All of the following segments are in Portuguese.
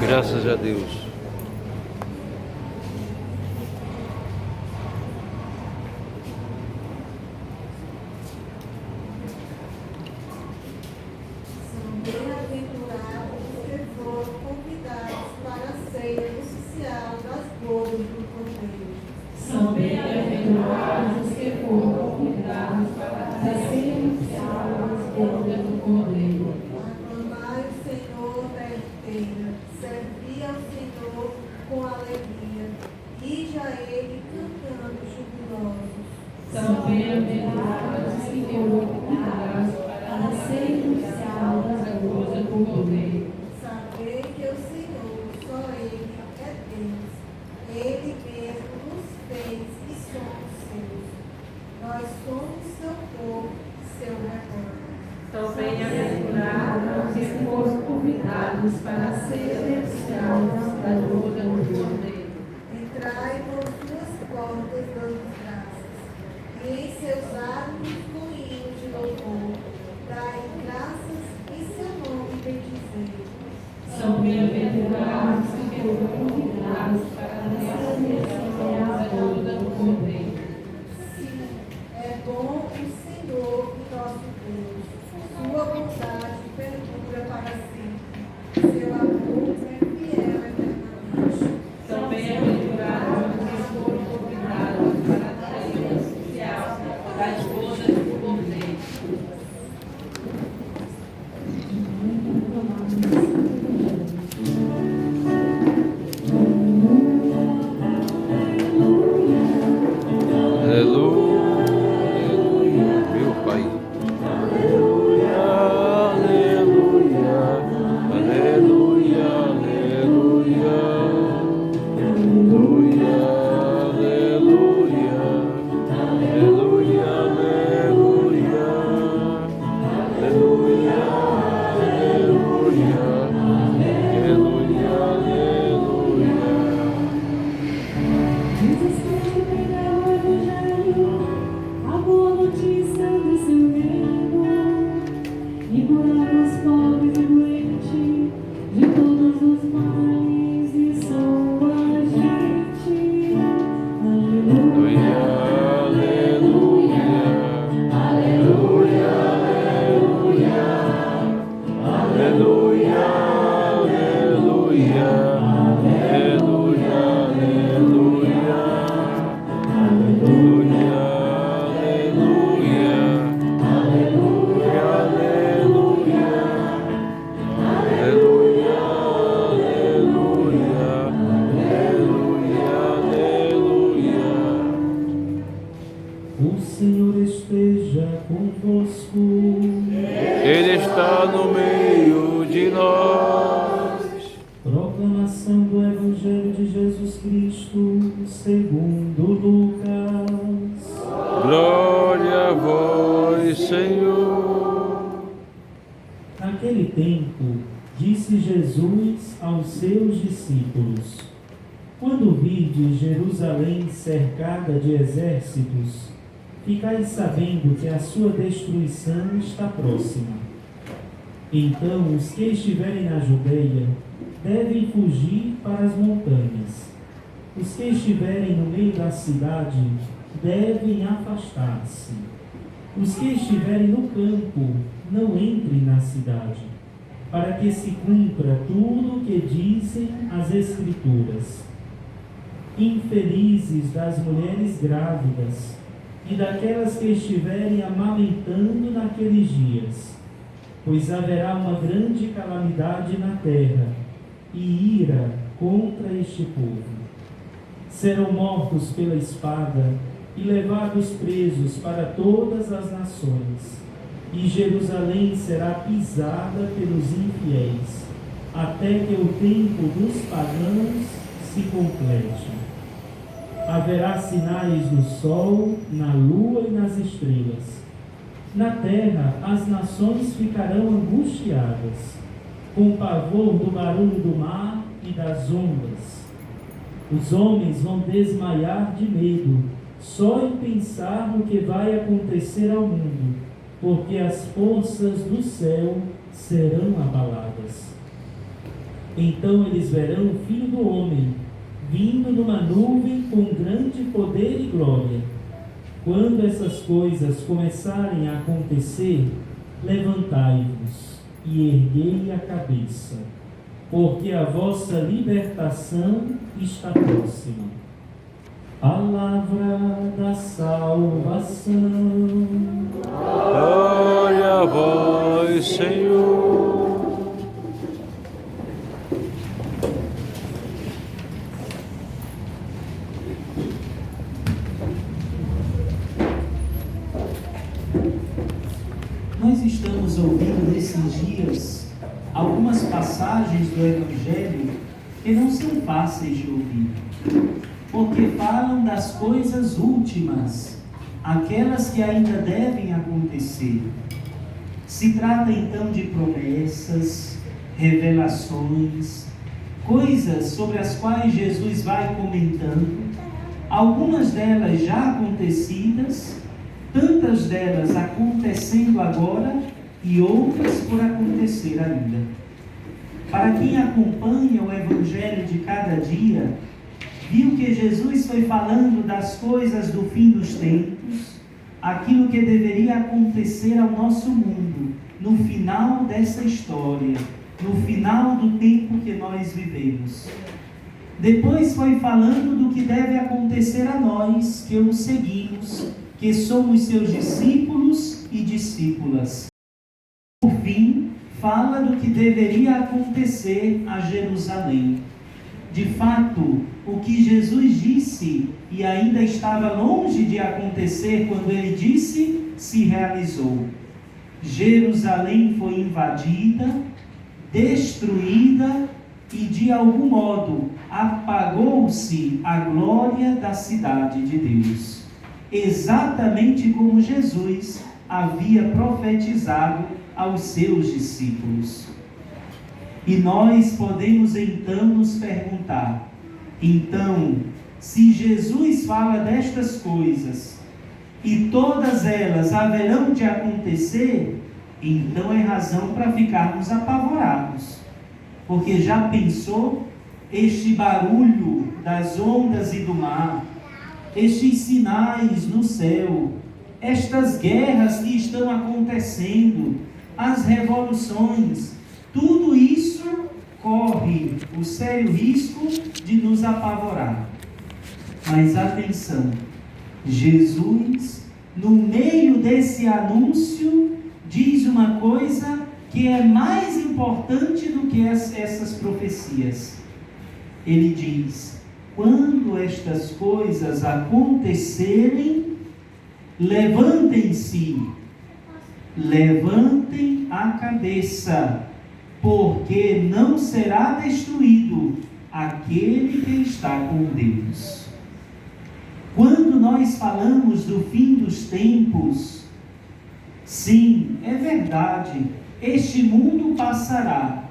Graças a Deus. Bem-aventurados que foram convidados para a ceia oficial das bodas do Cordeiro. São bem-aventurados que foram convidados para a ceia oficial das bodas do Cordeiro. Aclamai o Senhor da inteira, servi ao Senhor com alegria, ide a Ele cantando jubilosos. São bem-aventurados que foram convidados para a ceia oficial das bodas do Cordeiro. Sabei que o Senhor, só Ele é Deus. Ele mesmo nos fez e somos seus. Nós somos seu povo, seu rebanho. São bem-aventurados que foram convidados para a ceia oficial das bodas do Cordeiro. Entrai por suas portas dando graças, e em seus átrios com hinos de louvor. Dai graças e seu nome bendizei. São bem-aventurados que foram convidados para a ceia oficial das bodas do Cordeiro. Sim, é bom o Senhor, nosso Deus. Sua bondade perdura para sempre. Seu amor é fiel eternamente. São bem-aventurados que foram convidados para a ceia oficial das bodas do Cordeiro. Aleluia, meu Pai. Aleluia, aleluia, aleluia, aleluia, aleluia, aleluia, aleluia, aleluia, aleluia, aleluia, aleluia. Jesus quer pregar o Evangelho, a boa notícia do seu reino, e curar os pobres e doentes de todos os males, e sua gente. Aleluia, Aleluia, aleluia, aleluia, aleluia, aleluia, O Senhor esteja convosco. Ele está no meio de nós. Proclamação do Evangelho de Jesus Cristo segundo Lucas. Glória a vós, Senhor. Naquele tempo, disse Jesus aos seus discípulos: Quando virdes Jerusalém cercada de exércitos, ficai sabendo que a sua destruição está próxima. Então os que estiverem na Judeia devem fugir para as montanhas. Os que estiverem no meio da cidade devem afastar-se. Os que estiverem no campo não entrem na cidade, para que se cumpra tudo o que dizem as Escrituras. Infelizes das mulheres grávidas e daquelas que estiverem amamentando naqueles dias, pois haverá uma grande calamidade na terra e ira contra este povo. Serão mortos pela espada e levados presos para todas as nações, e Jerusalém será pisada pelos infiéis, até que o tempo dos pagãos se complete. Haverá sinais no sol, na lua e nas estrelas. Na terra as nações ficarão angustiadas, com pavor do barulho do mar e das ondas. Os homens vão desmaiar de medo, só em pensar no que vai acontecer ao mundo, porque as forças do céu serão abaladas. Então eles verão o Filho do Homem, vindo numa nuvem com grande poder e glória. Quando essas coisas começarem a acontecer, levantai-vos e erguei a cabeça, porque a vossa libertação está próxima. Palavra da salvação. Glória a vós, Senhor. Nós estamos ouvindo nesses dias algumas passagens do Evangelho que não são fáceis de ouvir, porque falam das coisas últimas, aquelas que ainda devem acontecer. Se trata então de promessas, revelações, coisas sobre as quais Jesus vai comentando, algumas delas já acontecidas, tantas delas acontecendo agora e outras por acontecer ainda. Para quem acompanha o Evangelho de cada dia, viu que Jesus foi falando das coisas do fim dos tempos, aquilo que deveria acontecer ao nosso mundo, no final dessa história, no final do tempo que nós vivemos. Depois foi falando do que deve acontecer a nós, que o seguimos, que somos seus discípulos e discípulas. Por fim, fala do que deveria acontecer a Jerusalém. De fato, o que Jesus disse e ainda estava longe de acontecer quando ele disse, se realizou. Jerusalém foi invadida, destruída e de algum modo apagou-se a glória da cidade de Deus. Exatamente como Jesus havia profetizado aos seus discípulos. E nós podemos então nos perguntar, então, se Jesus fala destas coisas e todas elas haverão de acontecer, então é razão para ficarmos apavorados. Porque já pensou este barulho das ondas e do mar, estes sinais no céu, estas guerras que estão acontecendo, as revoluções, tudo isso corre o sério risco de nos apavorar. Mas atenção, Jesus, no meio desse anúncio, diz uma coisa que é mais importante do que essas profecias. Ele diz: quando estas coisas acontecerem, levantem-se, levantem a cabeça, porque não será destruído aquele que está com Deus. Quando nós falamos do fim dos tempos, sim, é verdade, este mundo passará,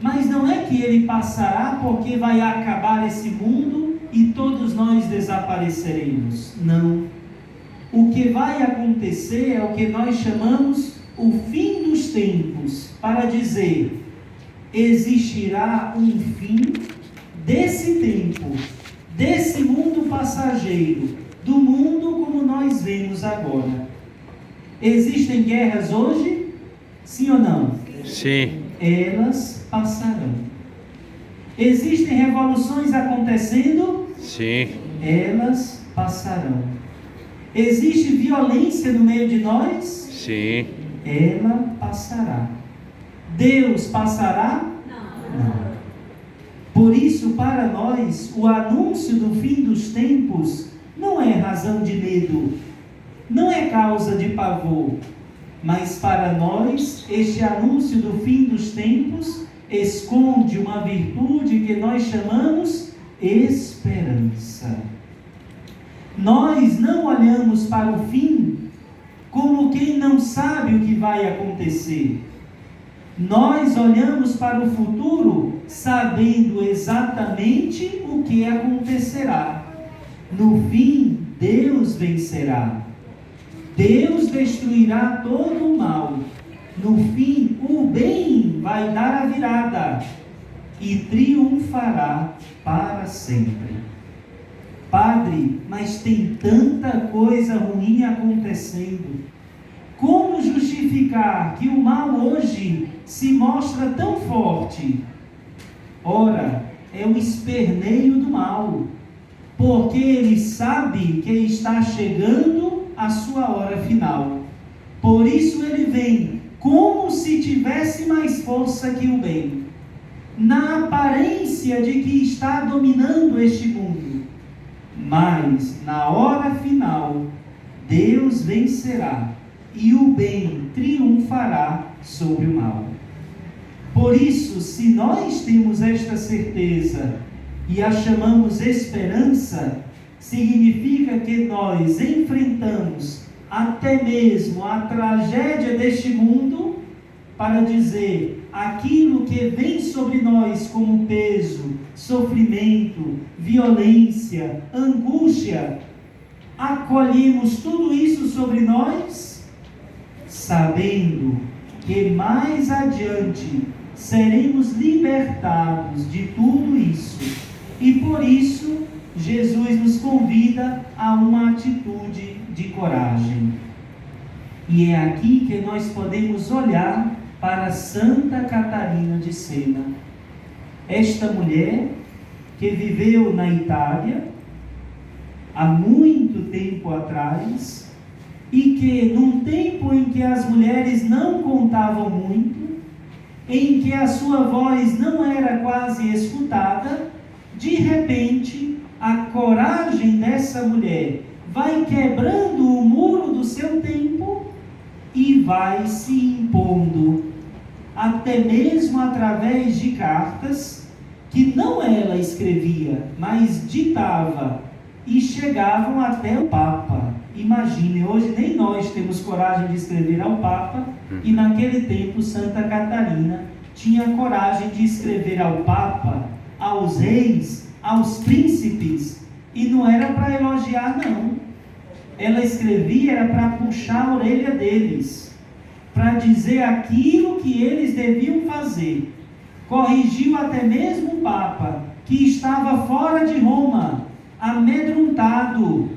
mas não é que ele passará porque vai acabar esse mundo e todos nós desapareceremos. Não. O que vai acontecer é o que nós chamamos o fim dos tempos, para dizer, existirá um fim desse tempo, desse mundo passageiro, do mundo como nós vemos agora. Existem guerras hoje? Sim ou não? Sim. Elas passarão. Existem revoluções acontecendo? Sim. Elas passarão. Existe violência no meio de nós? Sim. Ela passará. Deus passará? Não. Por isso, para nós, o anúncio do fim dos tempos não é razão de medo, não é causa de pavor, mas para nós, este anúncio do fim dos tempos esconde uma virtude que nós chamamos esperança. Nós não olhamos para o fim como quem não sabe o que vai acontecer. Nós olhamos para o futuro sabendo exatamente o que acontecerá. No fim, Deus vencerá. Deus destruirá todo o mal. No fim, o bem vai dar a virada. e triunfará para sempre. Padre, mas tem tanta coisa ruim acontecendo. Como justificar que o mal hoje se mostra tão forte? Ora, é o esperneio do mal, porque ele sabe que está chegando a sua hora final. Por isso ele vem como se tivesse mais força que o bem, na aparência de que está dominando este mundo. Mas, na hora final, Deus vencerá e o bem triunfará sobre o mal. Por isso, se nós temos esta certeza e a chamamos esperança, significa que nós enfrentamos até mesmo a tragédia deste mundo para dizer aquilo que vem sobre nós como peso, sofrimento, violência, angústia. Acolhemos tudo isso sobre nós, sabendo que mais adiante seremos libertados de tudo isso. E por isso, Jesus nos convida a uma atitude de coragem. E é aqui que nós podemos olhar para Santa Catarina de Sena. Esta mulher que viveu na Itália há muito tempo atrás e que num tempo em que as mulheres não contavam muito, em que a sua voz não era quase escutada, de repente a coragem dessa mulher vai quebrando o muro do seu tempo e vai se impondo, até mesmo através de cartas que não ela escrevia, mas ditava e chegavam até o Papa. Imagine, hoje nem nós temos coragem de escrever ao Papa, e naquele tempo Santa Catarina tinha coragem de escrever ao Papa, aos reis, aos príncipes, e não era para elogiar não. Ela escrevia era para puxar a orelha deles, para dizer aquilo que eles deviam fazer. Corrigiu até mesmo o Papa, que estava fora de Roma, amedrontado,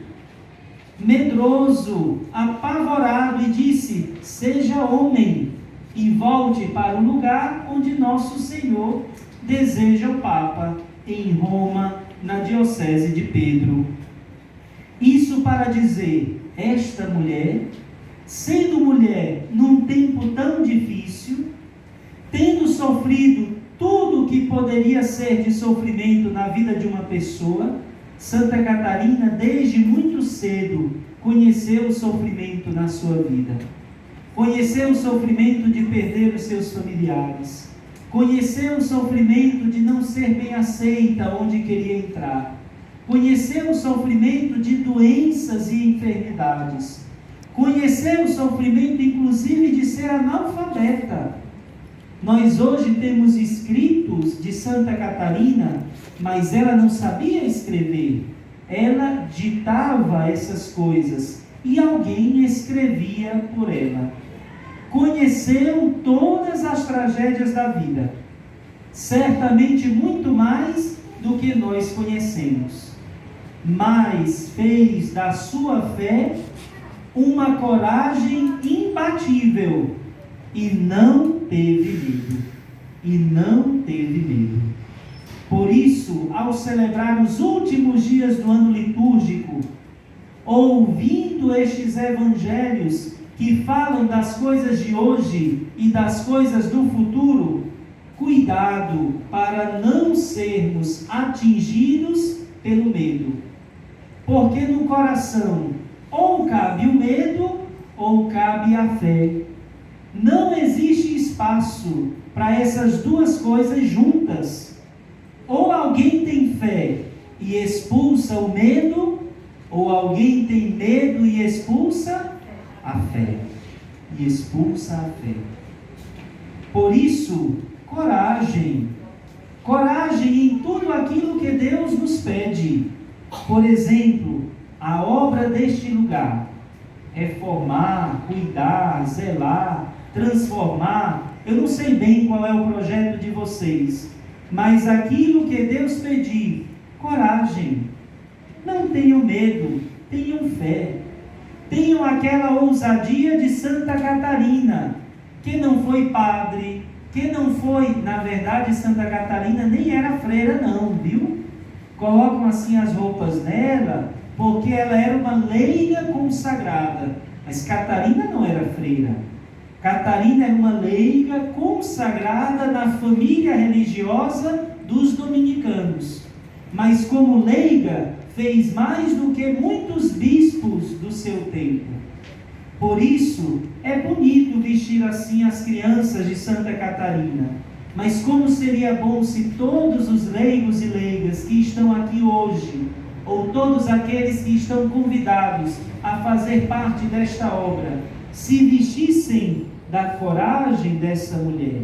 medroso, apavorado, e disse: seja homem e volte para o lugar onde nosso Senhor deseja o Papa, em Roma, na diocese de Pedro. Isso para dizer, esta mulher, sendo mulher num tempo tão difícil, tendo sofrido tudo o que poderia ser de sofrimento na vida de uma pessoa, Santa Catarina, desde muito cedo, conheceu o sofrimento na sua vida. Conheceu o sofrimento de perder os seus familiares. Conheceu o sofrimento de não ser bem aceita onde queria entrar. Conheceu o sofrimento de doenças e enfermidades. Conheceu o sofrimento, inclusive, de ser analfabeta. Nós hoje temos escritos de Santa Catarina, mas ela não sabia escrever. Ela ditava essas coisas e alguém escrevia por ela. Conheceu todas as tragédias da vida, certamente muito mais do que nós conhecemos, mas fez da sua fé uma coragem imbatível e não teve medo. E não teve medo. Por isso, ao celebrar os últimos dias do ano litúrgico, ouvindo estes evangelhos que falam das coisas de hoje e das coisas do futuro, cuidado para não sermos atingidos pelo medo. Porque no coração ou cabe o medo ou cabe a fé. Não existe espaço para essas duas coisas juntas. Ou alguém tem fé e expulsa o medo, ou alguém tem medo e expulsa a fé. E expulsa a fé. Por isso, coragem. Coragem em tudo aquilo que Deus nos pede. Por exemplo, a obra deste lugar. Reformar, cuidar, zelar, transformar. Eu não sei bem qual é o projeto de vocês, Mas aquilo que Deus pedir, coragem. Não tenham medo, tenham fé. Tenham aquela ousadia de Santa Catarina, que não foi padre, que não foi, na verdade, Santa Catarina nem era freira não, viu? Colocam assim as roupas nela, porque ela era uma leiga consagrada. Mas Catarina não era freira. Catarina era uma leiga consagrada na família religiosa dos dominicanos. Mas como leiga, fez mais do que muitos bispos do seu tempo. Por isso, é bonito vestir assim as crianças de Santa Catarina. Mas como seria bom se todos os leigos e leigas que estão aqui hoje, ou todos aqueles que estão convidados a fazer parte desta obra, se vestissem da coragem dessa mulher,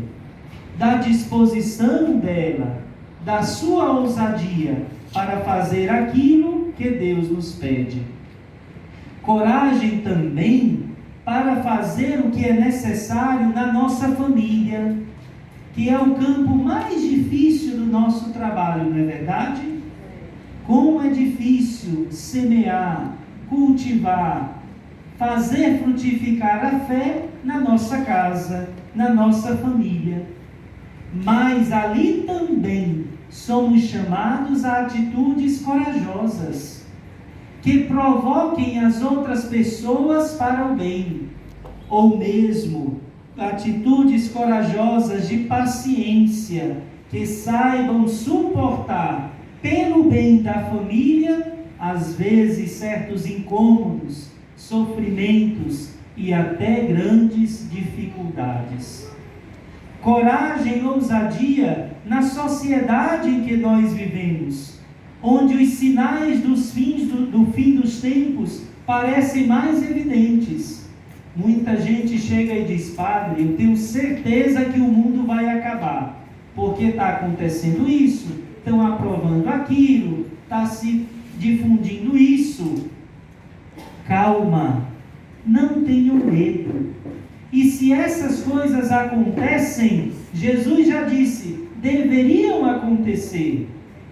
da disposição dela, da sua ousadia para fazer aquilo que Deus nos pede. Coragem também para fazer o que é necessário na nossa família, que é o campo mais difícil do nosso trabalho, não é verdade? Como é difícil semear, cultivar, fazer frutificar a fé na nossa casa, na nossa família. Mas ali também somos chamados a atitudes corajosas, que provoquem as outras pessoas para o bem, ou mesmo atitudes corajosas de paciência, que saibam suportar, pelo bem da família, às vezes certos incômodos, sofrimentos e até grandes dificuldades. Coragem e ousadia na sociedade em que nós vivemos, onde os sinais do fim dos tempos parecem mais evidentes. Muita gente chega e diz: padre, eu tenho certeza que o mundo vai acabar, porque está acontecendo isso, estão aprovando aquilo, está se difundindo isso. Calma, não tenham medo. E se essas coisas acontecem, Jesus já disse, deveriam acontecer.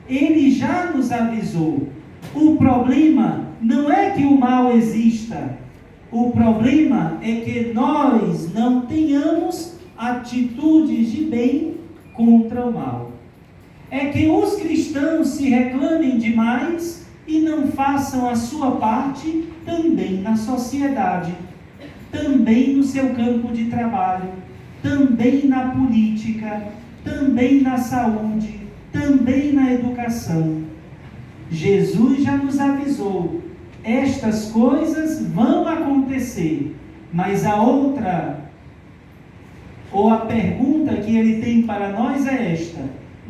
Ele já nos avisou. O problema não é que o mal exista. O problema é que nós não tenhamos atitudes de bem contra o mal. É que os cristãos se reclamem demais e não façam a sua parte também na sociedade, também no seu campo de trabalho, também na política, também na saúde, também na educação. Jesus já nos avisou, estas coisas vão acontecer, mas a pergunta que ele tem para nós é esta: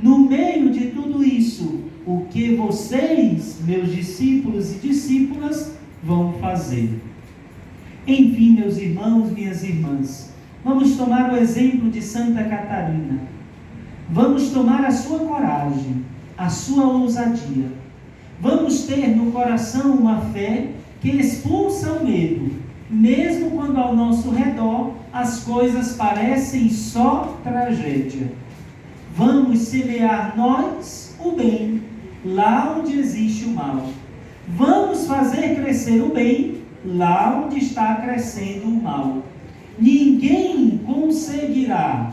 no meio de tudo isso, o que vocês, meus discípulos e discípulas, vão fazer? Enfim, meus irmãos, minhas irmãs, vamos tomar o exemplo de Santa Catarina. Vamos tomar a sua coragem, a sua ousadia. Vamos ter no coração uma fé que expulsa o medo, mesmo quando ao nosso redor as coisas parecem só tragédia. Vamos semear nós o bem, lá onde existe o mal. Vamos fazer crescer o bem, lá onde está crescendo o mal. Ninguém conseguirá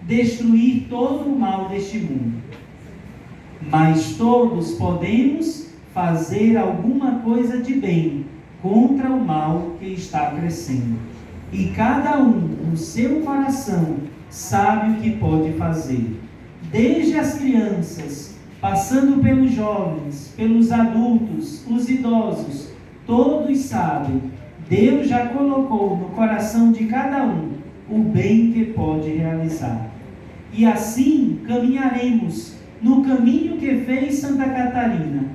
destruir todo o mal deste mundo. Mas todos podemos fazer alguma coisa de bem contra o mal que está crescendo. E cada um, no seu coração, sabe o que pode fazer. Desde as crianças, passando pelos jovens, pelos adultos, os idosos, todos sabem. Deus já colocou no coração de cada um o bem que pode realizar. E assim caminharemos no caminho que fez Santa Catarina.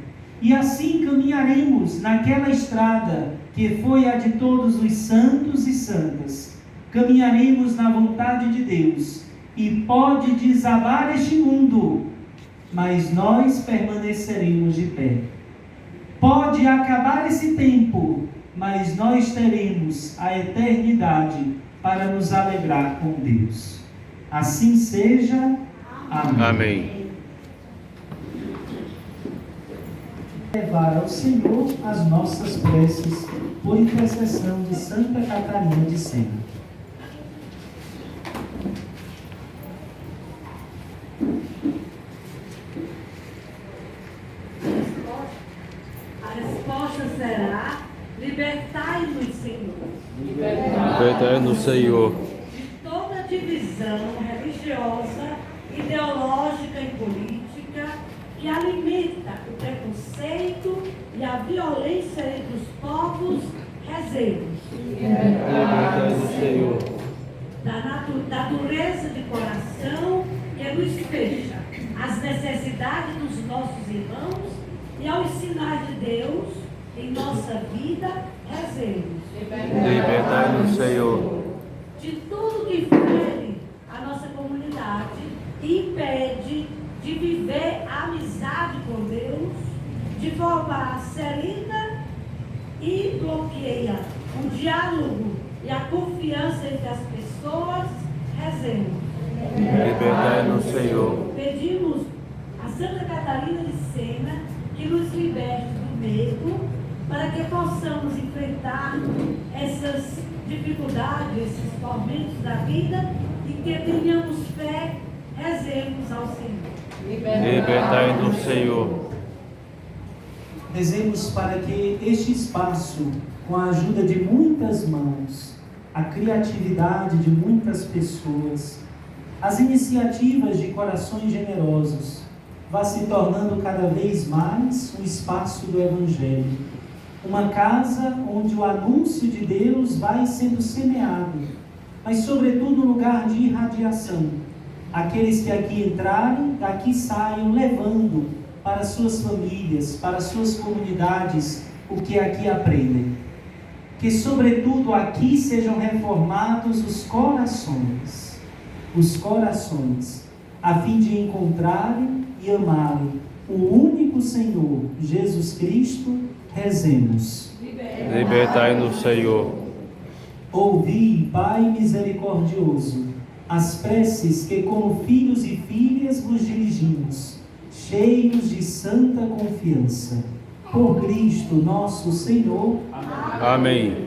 E assim caminharemos naquela estrada que foi a de todos os santos e santas. Caminharemos na vontade de Deus. E pode desabar este mundo, mas nós permaneceremos de pé. Pode acabar esse tempo, mas nós teremos a eternidade para nos alegrar com Deus. Assim seja. Amém. Amém. Levar ao Senhor as nossas preces por intercessão de Santa Catarina de Sena. A resposta será: libertai-nos, Senhor. Libertai-nos, Senhor, De toda divisão religiosa, ideológica e política que alimenta o preconceito e a violência entre os povos, rezemos. libertai-nos, Senhor, Da dureza de coração que nos fecha às necessidades dos nossos irmãos e aos sinais de Deus em nossa vida, rezemos. libertai-nos, Senhor, De tudo que fere a nossa comunidade e impede de viver a amizade com Deus de forma serena e bloqueia o diálogo e a confiança entre as pessoas, rezemos. libertai-nos, Senhor, Pedimos a Santa Catarina de Sena que nos liberte do medo para que possamos enfrentar essas dificuldades, esses momentos da vida e que tenhamos fé, rezemos ao Senhor. libertai-nos, Senhor, Rezemos para que este espaço, com a ajuda de muitas mãos, a criatividade de muitas pessoas, as iniciativas de corações generosos, vá se tornando cada vez mais um espaço do Evangelho, uma casa onde o anúncio de Deus vai sendo semeado, mas sobretudo um lugar de irradiação. Aqueles que aqui entrarem, daqui saiam levando para suas famílias, para suas comunidades, o que aqui aprendem. Que sobretudo aqui sejam reformados os corações, a fim de encontrarem e amarem o único Senhor, Jesus Cristo. Rezemos. libertai-nos, Senhor, Ouvi, Pai misericordioso, as preces que como filhos e filhas vos dirigimos, cheios de santa confiança. Por Cristo nosso Senhor. amém.